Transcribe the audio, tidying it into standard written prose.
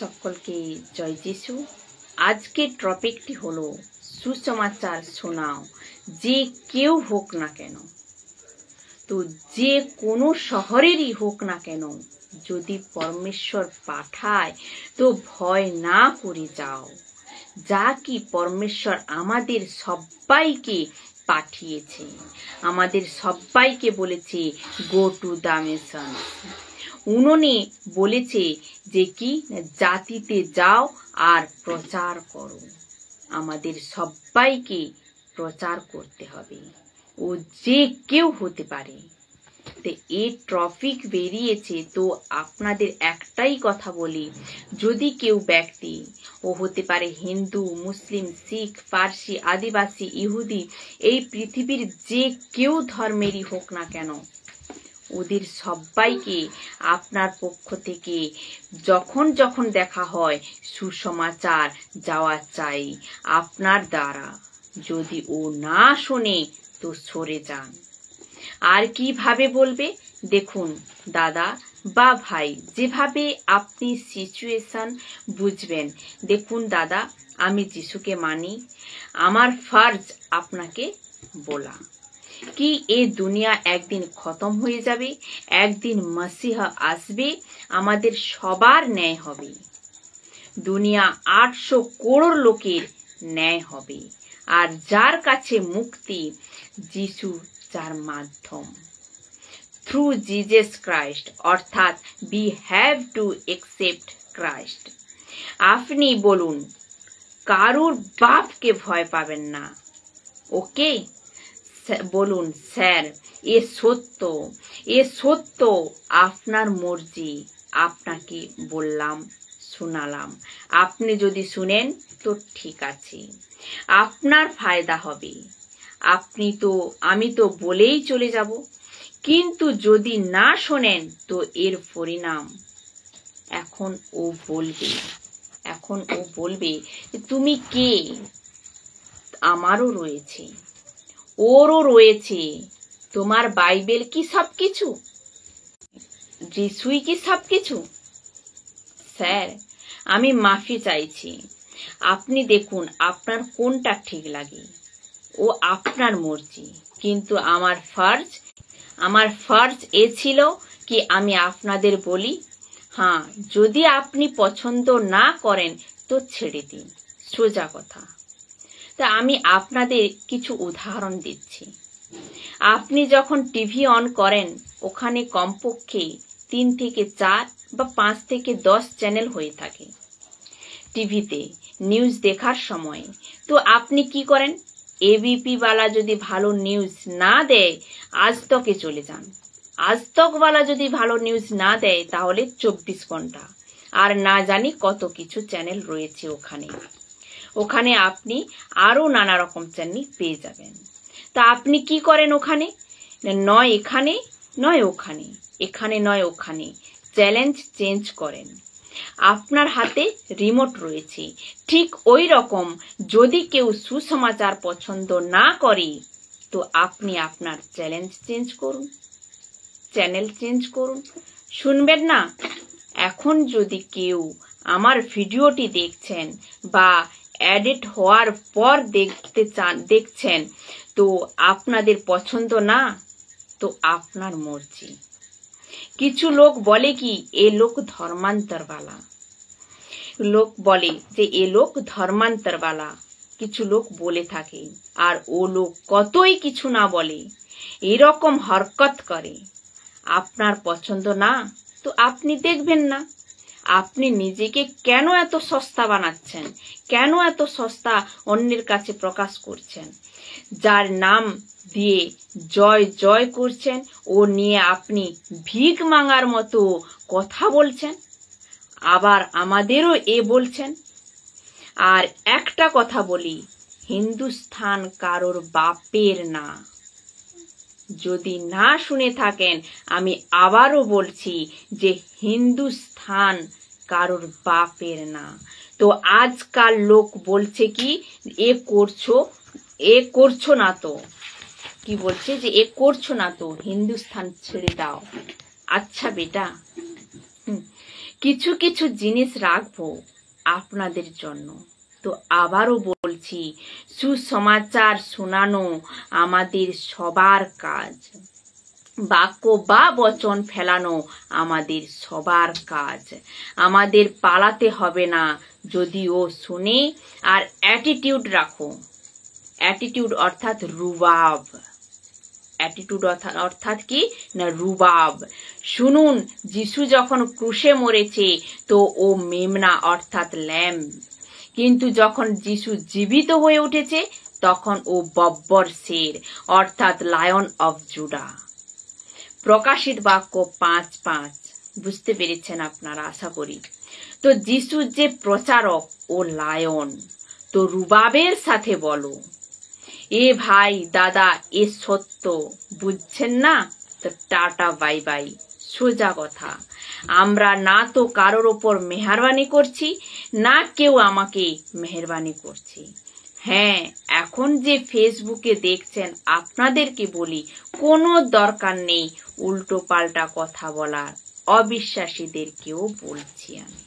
সকলকে জয় যিশু। আজকের টপিকটি হলো সুসমাচার শোনাও, যে কেউ হোক না কেন, তো যে কোনো শহরেরই হোক না কেন, যদি পরমেশ্বর পাঠায় তো ভয় না করে যাও। যা কি পরমেশ্বর আমাদের সবাইকে পাঠিয়েছে, আমাদের সবাইকে বলেছে গো টু দ্য মিশন। উনি বলেছে যে কি জাতিতে যাও আর প্রচার করো। আমাদের সবাইকে প্রচার করতে হবে, ও যে কেউ হতে পারে। তো এই টপিক বেরিয়েছে, তো আপনাদের একটাই কথা বলি, যদি কেউ ব্যক্তি, ও হতে পারে হিন্দু, মুসলিম, শিখ, পার্সি, আদিবাসী, ইহুদি, এই পৃথিবীর যে কেউ ধর্মেরই হোক না কেন, ওদের সবাইকে আপনার পক্ষ থেকে যখন যখন দেখা হয় সুসমাচার যাওয়া চাই আপনার দ্বারা। যদি ও না শোনে তো সরে যান। আর কিভাবে বলবে? দেখুন দাদা বা ভাই, যেভাবে আপনি সিচুয়েশন বুঝবেন। দেখুন দাদা, আমি যিশুকে মানি, আমার ফরজ আপনাকে বলা কি এই দুনিয়া একদিন খতম হয়ে যাবে, একদিন মসিহা আসবে, আমাদের সবার ন্যায় হবে। দুনিয়া 800 করোড় লোকের ন্যায় হবে, আর যার কাছে মুক্তি যিশু, যার মাধ্যম থ্রু জিজাস ক্রাইস্ট, অর্থাৎ we have to accept Christ. আপনি বলুন, কারুর বাপকে ভয় পাবেন না। ওকে বলুন, স্যার এ সত্য, এ সত্য, আপনার মর্জি, আপনাকে বললাম, শোনালাম। আপনি যদি শুনেন তো ঠিক আছে, আপনার ফায়দা হবে। আমি তো বলেই চলে যাব, কিন্তু যদি না শোনেন তো এর পরিণাম এখন ও বলবে তুমি কে? আমারও রয়েছে, ওরও রয়েছে। তোমার বাইবেল কি সবকিছু? যিশুই কি সবকিছু? স্যার আমি মাফি চাইছি, আপনি দেখুন আপনার কোনটা ঠিক লাগে, ও আপনার মর্জি। কিন্তু আমার ফরজ এ ছিল কি আমি আপনাদের বলি, হ্যাঁ যদি আপনি পছন্দ না করেন তো ছেড়ে দিন, সোজা কথা। তা আমি আপনাদের কিছু উদাহরণ দিচ্ছি। আপনি যখন টিভি অন করেন, ওখানে কমপক্ষে 3 থেকে 4 বা 5 থেকে 10 চ্যানেল হয়ে থাকে টিভিতে নিউজ দেখার সময়। তো আপনি কি করেন? এবিপি ওয়ালা যদি ভালো নিউজ না দেয়, আজ তকে চলে যান। আজ তক ওয়ালা যদি ভালো নিউজ না দেয়, তাহলে 24 ঘন্টা আর না জানি কত কিছু চ্যানেল রয়েছে ওখানে আপনি আরো নানা রকম চ্যানেল পেয়ে যাবেন। তা আপনি কি করেন? ওখানে নয় এখানে, নয় ওখানে, এখানে নয় ওখানে, চ্যালেঞ্জ চেঞ্জ করেন। আপনার হাতে রিমোট রয়েছে। ঠিক ওই রকম যদি কেউ সুসমাচার পছন্দ না করে, তো আপনি আপনার চ্যানেল চেঞ্জ করুন। শুনবেন না? এখন যদি কেউ আমার ভিডিওটি দেখছেন বা এডিট হওয়ার পর দেখছেন, তো আপনাদের পছন্দ না, তো আপনার মর্জি। কিছু লোক বলে কি এ লোক ধর্মান্তরওয়ালা, লোক বলে যে এ লোক ধর্মান্তরওয়ালা, কিছু লোক বলে থাকে। আর ও লোক কতই কিছু না বলে, এরকম হরকত করে। আপনার পছন্দ না তো আপনি দেখবেন না। আপনি নিজেকে কেন এত সস্তা বানাচ্ছেন? কেন এত সস্তা অন্যের কাছে প্রকাশ করছেন? যার নাম দিয়ে জয় জয় করছেন, ও নিয়ে আপনি ভিক মাঙার মতো কথা বলছেন, আবার আমাদেরও এ বলছেন। আর একটা কথা বলি, হিন্দুস্থান কারোর বাপের না। যদি না শুনে থাকেন, আমি আবারও বলছি যে হিন্দুস্থান কারোর বাপের না। তো আজকাল লোক বলছে কি এ করছো না তো, কি বলছে যে এ করছো না তো হিন্দুস্থান ছেড়ে দাও। আচ্ছা বেটা, কিছু কিছু জিনিস রাখবো আপনাদের জন্য। তো আবারও বলছি, সুসমাচার শোনানো আমাদের সবার কাজ, বাক্য বা বচন ফেলানো আমাদের সবার কাজ। আমাদের পালাতে হবে না যদি ও শুনে। আর অ্যাটিটিউড রাখো। অ্যাটিটিউড অর্থাৎ রুবাব। অ্যাটিটিউড অর্থাৎ কি না রুবাব। শুনুন, যিশু যখন ক্রুশে মরেছে তো ও মেমনা অর্থাৎ ল্যাম্ব, কিন্তু যখন যিশু জীবিত হয়ে উঠেছে তখন ও বব্বর শের অর্থাৎ লায়ন অফ জুডা। প্রকাশিত বাক্য 5:5। বুঝতে পেরেছেন আপনারা আশা করি। তো যিশু যে প্রচারক ও লায়ন, তো রুবাবের সাথে বলো, এ ভাই দাদা এ সত্য, বুঝছেন না? তো টাটা বাই বাই। সোজা কথা, আমরা না তো কারোর ওপর মেহেরবানি করছি, না কেউ আমাকে মেহেরবানি করছে। হ্যাঁ, এখন যে ফেসবুকে দেখছেন আপনাদেরকে বলি, কোনো দরকার নেই উল্টো পাল্টা কথা বলার। অবিশ্বাসীদেরকেও বলছি আমি।